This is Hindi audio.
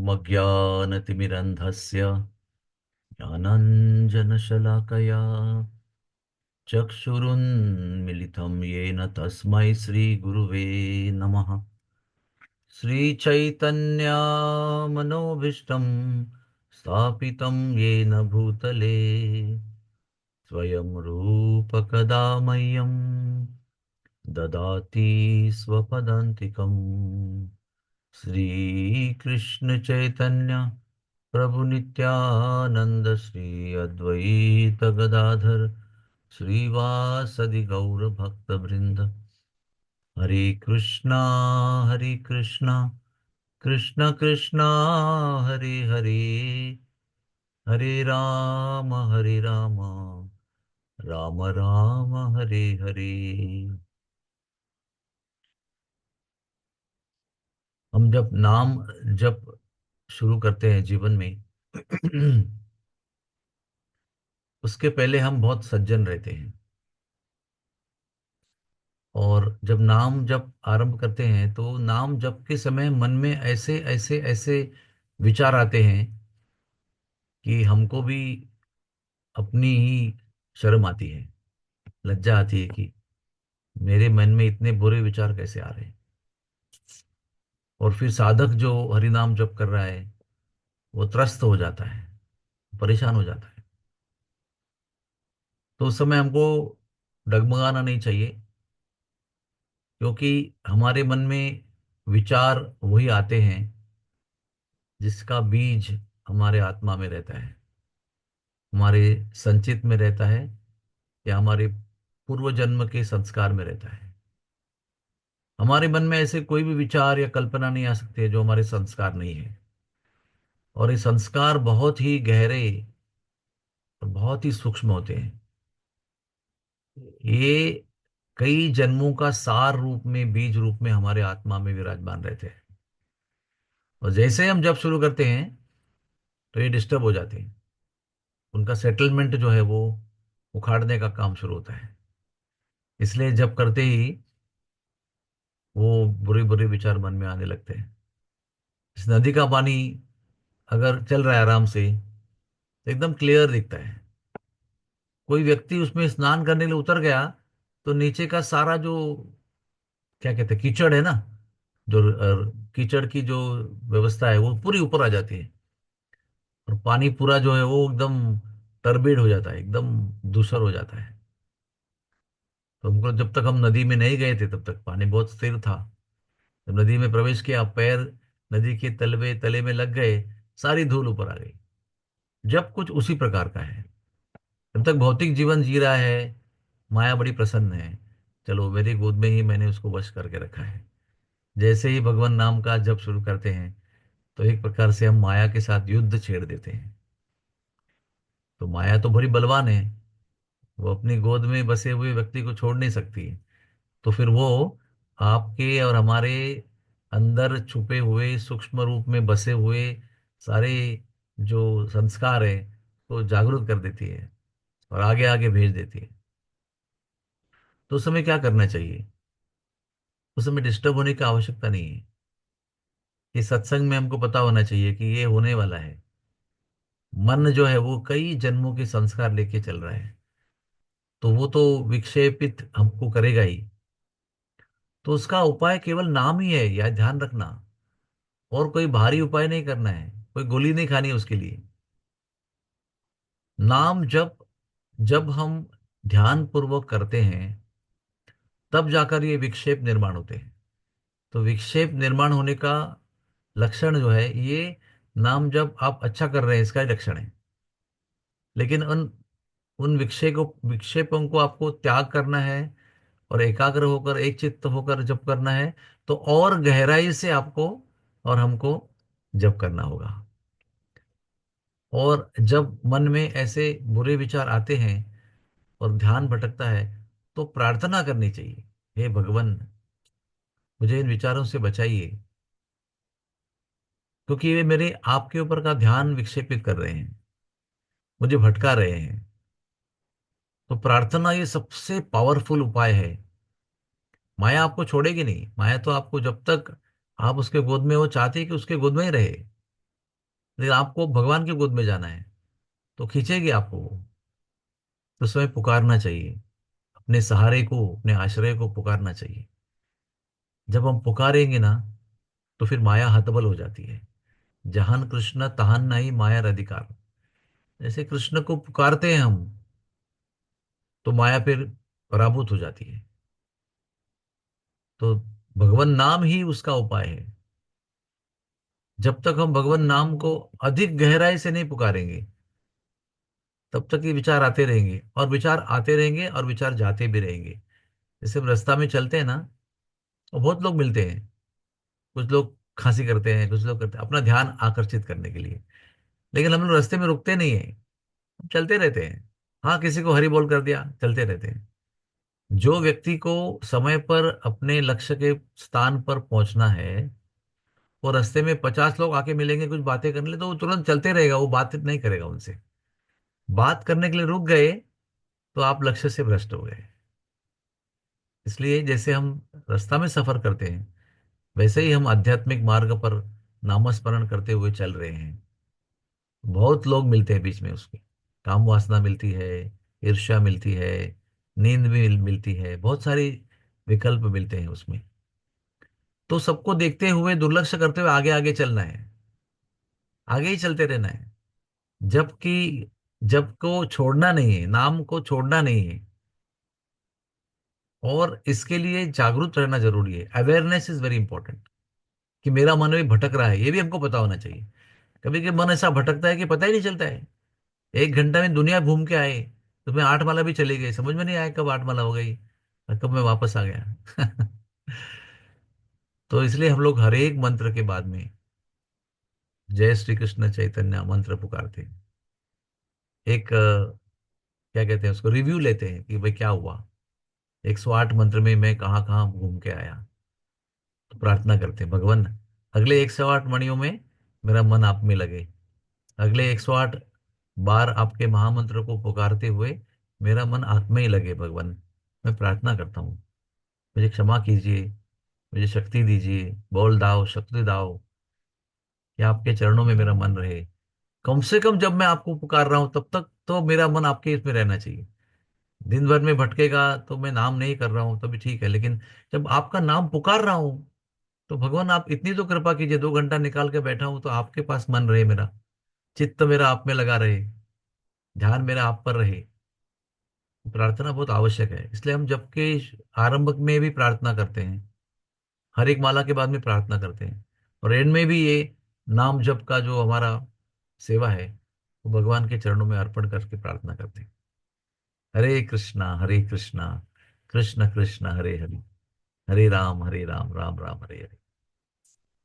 ओमज्ञानतिमिरन्धस्य ज्ञानाञ्जनशलाकया चक्षुरुन्मिलितं येन तस्मै श्रीगुरुवे नमः। श्रीचैतन्यमनोभीष्टं स्थापितं येन भूतले स्वयं रूपकदा मह्यं ददाति स्वपदान्तिकम्। श्रीकृष्ण चैतन्य प्रभु नित्यानंद श्री अद्वैत गदाधर श्रीवासदि गौर भक्त वृंद। हरे कृष्णा कृष्ण कृष्णा हरे हरे, हरे राम राम राम हरे हरे। हम जब नाम जब शुरू करते हैं जीवन में उसके पहले हम बहुत सज्जन रहते हैं। और जब नाम जब आरंभ करते हैं तो नाम जप के समय मन में ऐसे ऐसे ऐसे विचार आते हैं कि हमको भी अपनी ही शर्म आती है, लज्जा आती है कि मेरे मन में इतने बुरे विचार कैसे आ रहे हैं। और फिर साधक जो हरि नाम जप कर रहा है वो त्रस्त हो जाता है, परेशान हो जाता है। तो उस समय हमको डगमगाना नहीं चाहिए, क्योंकि हमारे मन में विचार वही आते हैं जिसका बीज हमारे आत्मा में रहता है, हमारे संचित में रहता है, या हमारे पूर्व जन्म के संस्कार में रहता है। हमारे मन में ऐसे कोई भी विचार या कल्पना नहीं आ सकती है जो हमारे संस्कार नहीं है। और ये संस्कार बहुत ही गहरे और बहुत ही सूक्ष्म होते हैं। ये कई जन्मों का सार रूप में, बीज रूप में हमारे आत्मा में विराजमान रहते हैं। और जैसे हम जब शुरू करते हैं तो ये डिस्टर्ब हो जाते हैं, उनका सेटलमेंट जो है वो उखाड़ने का काम शुरू होता है। इसलिए जब करते ही वो बुरे बुरे विचार मन में आने लगते हैं। इस नदी का पानी अगर चल रहा है आराम से तो एकदम क्लियर दिखता है। कोई व्यक्ति उसमें स्नान करने के लिए उतर गया तो नीचे का सारा जो, क्या कहते हैं, कीचड़ है ना, जो कीचड़ की जो व्यवस्था है वो पूरी ऊपर आ जाती है। और पानी पूरा जो है वो एकदम टर्बिड हो जाता है, एकदम दूषर हो जाता है। तो हमको जब तक हम नदी में नहीं गए थे तब तक पानी बहुत स्थिर था। जब नदी में प्रवेश किया, पैर नदी के तलवे तले में लग गए, सारी धूल ऊपर आ गई। जब कुछ उसी प्रकार का है। जब तक भौतिक जीवन जी रहा है माया बड़ी प्रसन्न है, चलो मेरी गोद में ही मैंने उसको वश करके रखा है। जैसे ही भगवान नाम का जब शुरू करते हैं तो एक प्रकार से हम माया के साथ युद्ध छेड़ देते हैं। तो माया तो बड़ी बलवान है, वो अपनी गोद में बसे हुए व्यक्ति को छोड़ नहीं सकती है। तो फिर वो आपके और हमारे अंदर छुपे हुए सूक्ष्म रूप में बसे हुए सारे जो संस्कार है तो जागरूक कर देती है और आगे आगे भेज देती है। तो उस समय क्या करना चाहिए? उस समय डिस्टर्ब होने की आवश्यकता नहीं है। इस सत्संग में हमको पता होना चाहिए कि ये होने वाला है। मन जो है वो कई जन्मों के संस्कार लेके चल रहा है, तो वो तो विक्षेपित हमको करेगा ही। तो उसका उपाय केवल नाम ही है, यह ध्यान रखना। और कोई भारी उपाय नहीं करना है, कोई गोली नहीं खानी है उसके लिए। नाम जब जब हम ध्यान पूर्वक करते हैं तब जाकर ये विक्षेप निर्माण होते हैं। तो विक्षेप निर्माण होने का लक्षण जो है ये, नाम जब आप अच्छा कर रहे हैं इसका ही लक्षण है। लेकिन उन उन विक्षेपों को आपको त्याग करना है और एकाग्र होकर एक चित्त होकर जप करना है। तो और गहराई से आपको और हमको जप करना होगा। और जब मन में ऐसे बुरे विचार आते हैं और ध्यान भटकता है तो प्रार्थना करनी चाहिए, हे भगवान मुझे इन विचारों से बचाइए, क्योंकि ये मेरे आपके ऊपर का ध्यान विक्षेपित कर रहे हैं, मुझे भटका रहे हैं। तो प्रार्थना ये सबसे पावरफुल उपाय है। माया आपको छोड़ेगी नहीं। माया तो आपको जब तक आप उसके गोद में, वो चाहती है कि उसके गोद में ही रहे। लेकिन आपको भगवान की गोद में जाना है, तो खींचेगी आपको वो। तो उस समय पुकारना चाहिए, अपने सहारे को, अपने आश्रय को पुकारना चाहिए। जब हम पुकारेंगे ना, तो फिर माया हतबल हो जाती है। जहान कृष्ण तहान नहीं माया अधिकार। जैसे कृष्ण को पुकारते हैं हम, तो माया फिर पराभूत हो जाती है। तो भगवान नाम ही उसका उपाय है। जब तक हम भगवान नाम को अधिक गहराई से नहीं पुकारेंगे, तब तक ये विचार आते रहेंगे, और विचार आते रहेंगे, और विचार जाते भी रहेंगे। जैसे हम रास्ता में चलते हैं ना, और बहुत लोग मिलते हैं। कुछ लोग खांसी करते हैं, कुछ लोग करते हैं अपना ध्यान आकर्षित करने के लिए। लेकिन हम लोग रास्ते में रुकते नहीं है, हम चलते रहते हैं। हाँ, किसी को हरी बोल कर दिया, चलते रहते हैं। जो व्यक्ति को समय पर अपने लक्ष्य के स्थान पर पहुंचना है, वो रास्ते में 50 लोग आके मिलेंगे, कुछ बातें करने लिए, तो वो तुरंत चलते रहेगा, वो बात नहीं करेगा उनसे। बात करने के लिए रुक गए, तो आप लक्ष्य से भ्रष्ट हो गए। इसलिए जैसे हम रास्ता में सफर करते हैं, वैसे ही हम आध्यात्मिक मार्ग पर नामस्मरण करते हुए चल रहे हैं। बहुत लोग मिलते हैं बीच में उसके, काम वासना मिलती है, ईर्ष्या मिलती है, नींद भी मिलती है, बहुत सारी विकल्प मिलते हैं उसमें। तो सबको देखते हुए, दुर्लक्ष्य करते हुए आगे आगे चलना है, आगे ही चलते रहना है। जबकि जब को छोड़ना नहीं है, नाम को छोड़ना नहीं है। और इसके लिए जागरूक रहना जरूरी है। अवेयरनेस इज वेरी इंपॉर्टेंट, कि मेरा मन भी भटक रहा है, ये भी हमको पता होना चाहिए। कभी कभी मन ऐसा भटकता है कि पता ही नहीं चलता है। 1 घंटा में दुनिया घूम के आए, तो मैं 8 माला भी चली गई, समझ में नहीं आया कब 8 माला हो गई और कब मैं वापस आ गया। तो इसलिए हम लोग हर एक मंत्र के बाद में जय श्री कृष्ण चैतन्य मंत्र पुकारते हैं। एक क्या कहते हैं उसको, रिव्यू लेते हैं कि भाई क्या हुआ, 108 मंत्र में मैं कहाँ कहाँ घूम के आया। तो प्रार्थना करते हैं, भगवान अगले 108 मणियों में मेरा मन आप में लगे। अगले 108 बार आपके महामंत्र को पुकारते हुए मेरा मन आप में ही लगे भगवान। मैं प्रार्थना करता हूँ, मुझे क्षमा कीजिए, मुझे शक्ति दीजिए, बोल दाओ शक्ति दाओ, कि आपके चरणों में मेरा मन रहे। कम से कम जब मैं आपको पुकार रहा हूं, तब तक तो मेरा मन आपके इसमें रहना चाहिए। दिन भर में भटकेगा तो मैं नाम नहीं कर रहा हूं तभी ठीक है, लेकिन जब आपका नाम पुकार रहा हूं, तो भगवान आप इतनी तो कृपा कीजिए, 2 घंटा निकाल के बैठा हूं तो आपके पास मन रहे मेरा, चित्त मेरा आप में लगा रहे, ध्यान मेरा आप पर रहे। प्रार्थना बहुत आवश्यक है, इसलिए हम जब के आरंभ में भी प्रार्थना करते हैं, हर एक माला के बाद में प्रार्थना करते हैं, और एंड में भी ये नाम जप का जो हमारा सेवा है, वो भगवान के चरणों में अर्पण करके प्रार्थना करते हैं। हरे कृष्णा कृष्ण कृष्ण हरे हरे, हरे राम राम राम राम हरे हरे।